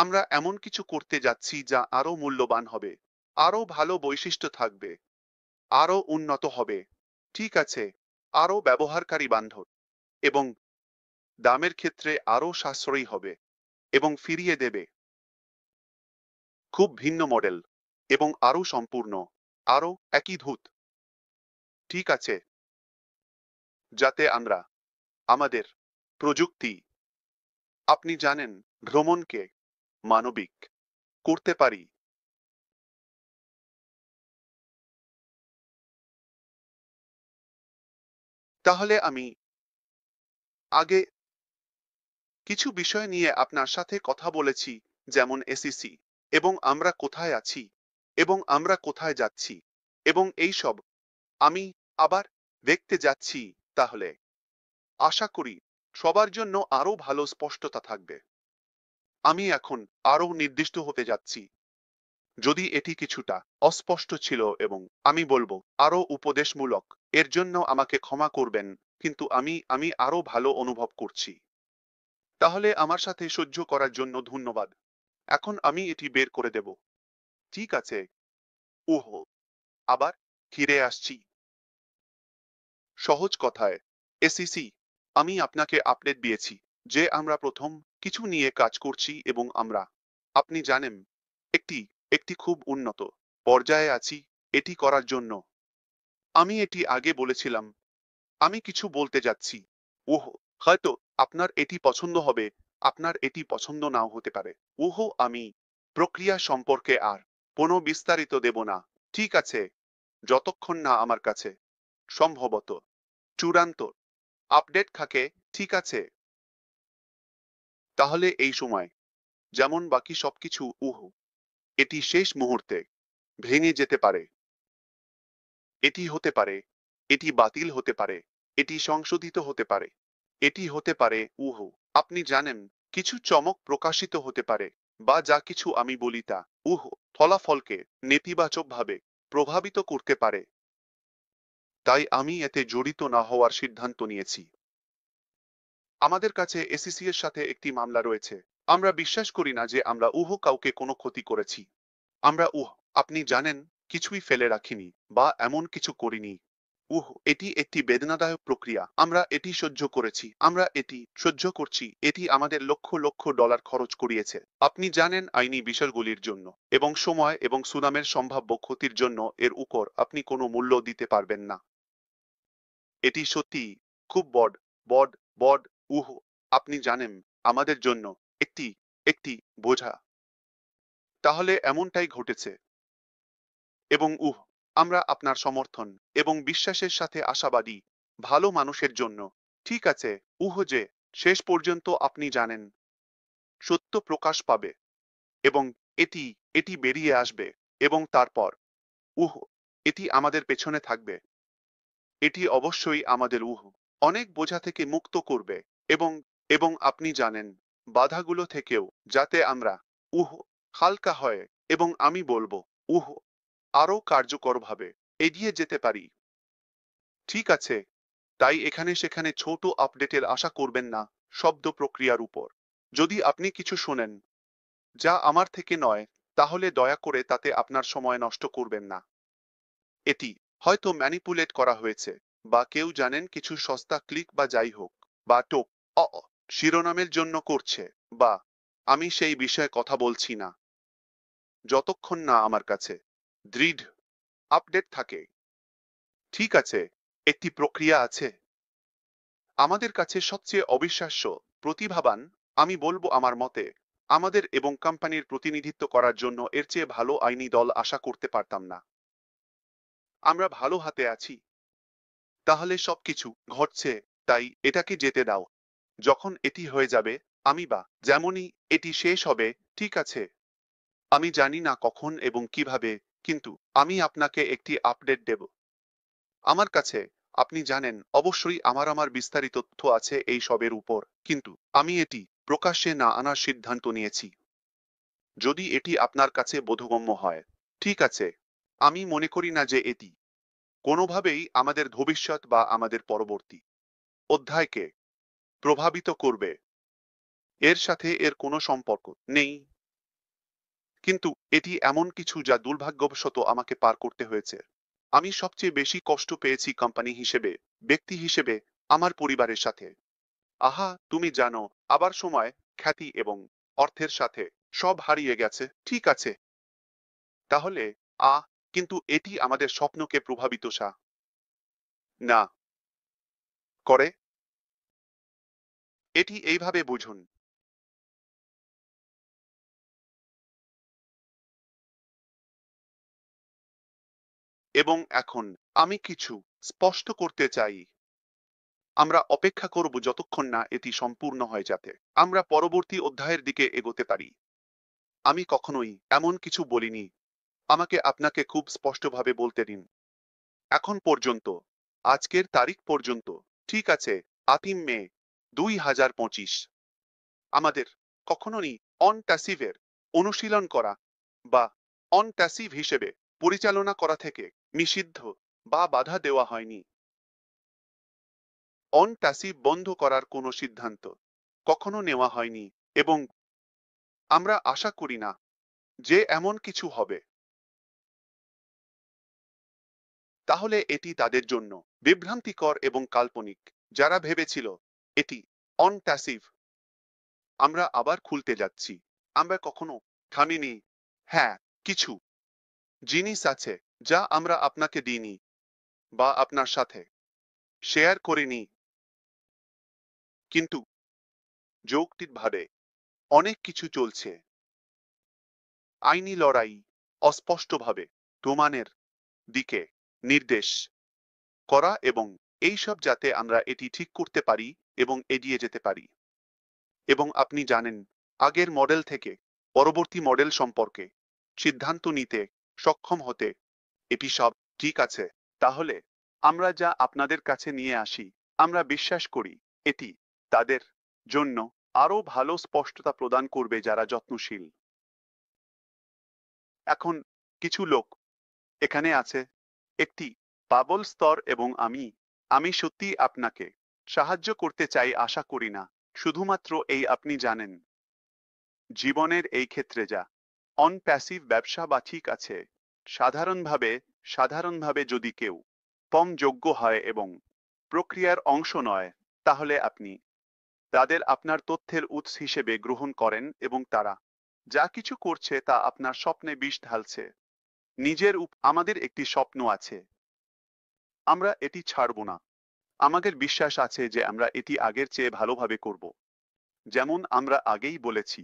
আমরা এমন কিছু করতে যাচ্ছি যা আরো মূল্যবান হবে, আরো ভালো বৈশিষ্ট্য থাকবে, আরো উন্নত হবে। ঠিক আছে, আরো ব্যবহারকারী বান্ধব এবং দামের ক্ষেত্রে আরো সাশ্রয়ী হবে এবং ফিরিয়ে দেবে খুব ভিন্ন মডেল এবং আরো সম্পূর্ণ, আরো একই ধূত। ঠিক আছে, যাতে আমরা আমাদের প্রযুক্তি, আপনি জানেন, ভ্রমণকে মানবিক করতে পারি। তাহলে আমি আগে কিছু বিষয় নিয়ে আপনার সাথে কথা বলেছি, যেমন এসিসি এবং আমরা কোথায় আছি এবং আমরা কোথায় যাচ্ছি এবং এই সব আমি আবার দেখতে যাচ্ছি। তাহলে আশা করি সবার জন্য আরো ভালো স্পষ্টতা থাকবে। আমি এখন আরো নির্দিষ্ট হতে যাচ্ছি। যদি এটি কিছুটা অস্পষ্ট ছিল এবং আমি বলবো আরো উপদেশমূলক, এর জন্য আমাকে ক্ষমা করবেন, কিন্তু আমি আরো ভালো অনুভব করছি। তাহলে আমার সাথে সহ্য করার জন্য ধন্যবাদ। এখন আমি এটি বের করে দেব। ঠিক আছে। ওহো, আবার ফিরে আসছি। সহজ কথায়, এসিসি, আমি আপনাকে আপডেট দিয়েছি যে আমরা প্রথম কিছু নিয়ে কাজ করছি এবং আমরা, আপনি জানেন, একটি একটি খুব উন্নত পর্যায়ে আছি এটি করার জন্য। আমি এটি আগে বলেছিলাম। আমি কিছু বলতে যাচ্ছি। ওহো, হয়তো আপনার এটি পছন্দ হবে, আপনার এটি পছন্দ নাও হতে পারে। ওহো, আমি প্রক্রিয়া সম্পর্কে আর কোনো বিস্তারিত দেব না। ঠিক আছে, যতক্ষণ না আমার কাছে সম্ভবত চূড়ান্ত আপডেট থাকে। ঠিক আছে, তাহলে এই সময় যেমন বাকি সবকিছু, এটি শেষ মুহূর্তে ভেঙে যেতে পারে। এটি হতে পারে, এটি বাতিল হতে পারে, এটি সংশোধিত হতে পারে, এটি হতে পারে, আপনি জানেন, কিছু চমক প্রকাশিত হতে পারে, বা যা কিছু আমি বলি তা, ফলাফলকে নেতিবাচকভাবে প্রভাবিত করতে পারে। তাই আমি এতে জড়িত না হওয়ার সিদ্ধান্ত নিয়েছি। আমাদের কাছে এসিসি এর সাথে একটি মামলা রয়েছে। আমরা বিশ্বাস করি না যে আমরা কাউকে কোনো ক্ষতি করেছি। আমরা আপনি জানেন, কিছুই ফেলে রাখিনি বা এমন কিছু করিনি। এটি একটি বেদনাদায়ক প্রক্রিয়া। আমরা এটি সহ্য করেছি, আমরা এটি সহ্য করছি, এটি আমাদের লক্ষ লক্ষ ডলার খরচ করিয়েছে। আপনি জানেন, আইনি বিষয়গুলির জন্য এবং সময় এবং সুনামের সম্ভাব্য ক্ষতির জন্য এর উপর আপনি কোনো মূল্য দিতে পারবেন না। এটি সত্যি খুব বড়, বড়, বড়, আপনি জানেন, আমাদের জন্য একটি একটি বোঝা। তাহলে এমনটাই ঘটেছে এবং আমরা আপনার সমর্থন এবং বিশ্বাসের সাথে আশাবাদী, ভালো মানুষের জন্য। ঠিক আছে, যে শেষ পর্যন্ত আপনি জানেন, সত্য প্রকাশ পাবে এবং এটি এটি বেরিয়ে আসবে এবং তারপর উহ এটি আমাদের পেছনে থাকবে। এটি অবশ্যই আমাদের অনেক বোঝা থেকে মুক্ত করবে এবং এবং আপনি জানেন, বাধাগুলো থেকেও, যাতে আমরা উহ হালকা হয় এবং আমি বলবো উহ আরো কার্যকরভাবে এগিয়ে যেতে পারি। ঠিক আছে, তাই এখানে সেখানে ছোট আপডেটের আশা করবেন না শব্দ প্রক্রিয়ার উপর। যদি আপনি কিছু শোনেন যা আমার থেকে নয়, তাহলে দয়া করে তাতে আপনার সময় নষ্ট করবেন না। এটি হয়তো ম্যানিপুলেট করা হয়েছে, বা কেউ জানেন কিছু সস্তা ক্লিক বা যাই হোক, বা টোপ শিরোনামের জন্য করছে, বা আমি সেই বিষয়ে কথা বলছি না, যতক্ষণ না আমার কাছে দৃঢ় আপডেট থাকে। ঠিক আছে, একটি প্রক্রিয়া আছে। আমাদের কাছে সবচেয়ে অবিশ্বাস্য, প্রতিভাবান, আমি বলবো আমার মতে, আমাদের এবং কোম্পানির প্রতিনিধিত্ব করার জন্য এর চেয়ে ভালো আইনি দল আশা করতে পারতাম না। আমরা ভালো হাতে আছি। তাহলে সবকিছু ঘটছে, তাই এটাকে যেতে দাও। যখন এটি হয়ে যাবে, আমি বা যেমনই এটি শেষ হবে, ঠিক আছে, আমি জানি না কখন এবং কিভাবে, কিন্তু আমি আপনাকে একটি আপডেট দেব। আমার কাছে, আপনি জানেন, অবশ্যই আমার বিস্তারিত তথ্য আছে এই সবের উপর, কিন্তু আমি এটি প্রকাশ্যে না আনার সিদ্ধান্ত নিয়েছি। যদি এটি আপনার কাছে বোধগম্য হয়, ঠিক আছে। আমি মনে করি না যে এটি কোনোভাবেই আমাদের ভবিষ্যৎ বা আমাদের পরবর্তী অধ্যায়কে প্রভাবিত করবে। এর সাথে এর কোনো সম্পর্ক নেই। কিন্তু এটি এমন কিছু যা দুর্ভাগ্যবশত আমাকে পার করতে হয়েছে। আমি সবচেয়ে বেশি কষ্ট পেয়েছি কোম্পানি হিসেবে, ব্যক্তি হিসেবে, আমার পরিবারের সাথে। আহা, তুমি জানো, আবার সময়, খ্যাতি এবং অর্থের সাথে সব হারিয়ে গেছে। ঠিক আছে, তাহলে কিন্তু এটি আমাদের স্বপ্নকে প্রভাবিত না করে। এটি এইভাবে বুঝুন। এবং এখন আমি কিছু স্পষ্ট করতে চাই। আমরা অপেক্ষা করব যতক্ষণ না এটি সম্পূর্ণ হয়, যাতে আমরা পরবর্তী অধ্যায়ের দিকে এগোতে পারি। আমি কখনোই এমন কিছু বলিনি। আমাকে আপনাকে খুব স্পষ্টভাবে বলতে দিন। এখন পর্যন্ত, আজকের তারিখ পর্যন্ত, ঠিক আছে, 8 মে 2025, আমাদের কখনোই অন প্যাসিভের অনুশীলন করা বা অন প্যাসিভ হিসেবে পরিচালনা করা থেকে নিষিদ্ধ বা বাধা দেওয়া হয়নি। অন প্যাসিভ বন্ধ করার কোনো সিদ্ধান্ত কখনো নেওয়া হয়নি, এবং আমরা আশা করি না যে এমন কিছু হবে। তাহলে এটি তাদের জন্য বিভ্রান্তিকর এবং কাল্পনিক যারা ভেবেছিল এটি অন প্যাসিভ। আমরা আবার খুলতে যাচ্ছি। আমরা কখনো থামিনি। হ্যাঁ, কিছু জিনিস আছে যা আমরা আপনাকে দিইনি বা আপনার সাথে শেয়ার করিনি, কিন্তু যৌক্তিকভাবে অনেক কিছু চলছে। আইনি লড়াই, অস্পষ্টভাবে প্রমাণের দিকে নির্দেশ করা, এবং এইসব যাতে আমরা এটি ঠিক করতে পারি এবং এগিয়ে যেতে পারি। এবং আপনি জানেন, আগের মডেল থেকে পরবর্তী মডেল সম্পর্কে সিদ্ধান্ত নিতে সক্ষম হতে। এটি সব ঠিক আছে। তাহলে আমরা যা আপনাদের কাছে নিয়ে আসি, আমরা বিশ্বাস করি এটি তাদের জন্য আরো ভালো স্পষ্টতা প্রদান করবে যারা যত্নশীল। এখন কিছু লোক এখানে আছে একটি বাবল স্তর, এবং আমি সত্যি আপনাকে সাহায্য করতে চাই। আশা করি না শুধুমাত্র এই, আপনি জানেন, জীবনের এই ক্ষেত্রে যা অন প্যাসিভ ব্যবসা বা ঠিক আছে। সাধারণভাবে যদি কেউ কম যোগ্য হয় এবং প্রক্রিয়ার অংশ নয়, তাহলে আপনি তাদের আপনার তথ্যের উৎস হিসেবে গ্রহণ করেন, এবং তারা যা কিছু করছে তা আপনার স্বপ্নে বিষ ঢালছে। আমাদের একটি স্বপ্ন আছে। আমরা এটি ছাড়ব না। আমাদের বিশ্বাস আছে যে আমরা এটি আগের চেয়ে ভালোভাবে করব। যেমন আমরা আগেই বলেছি,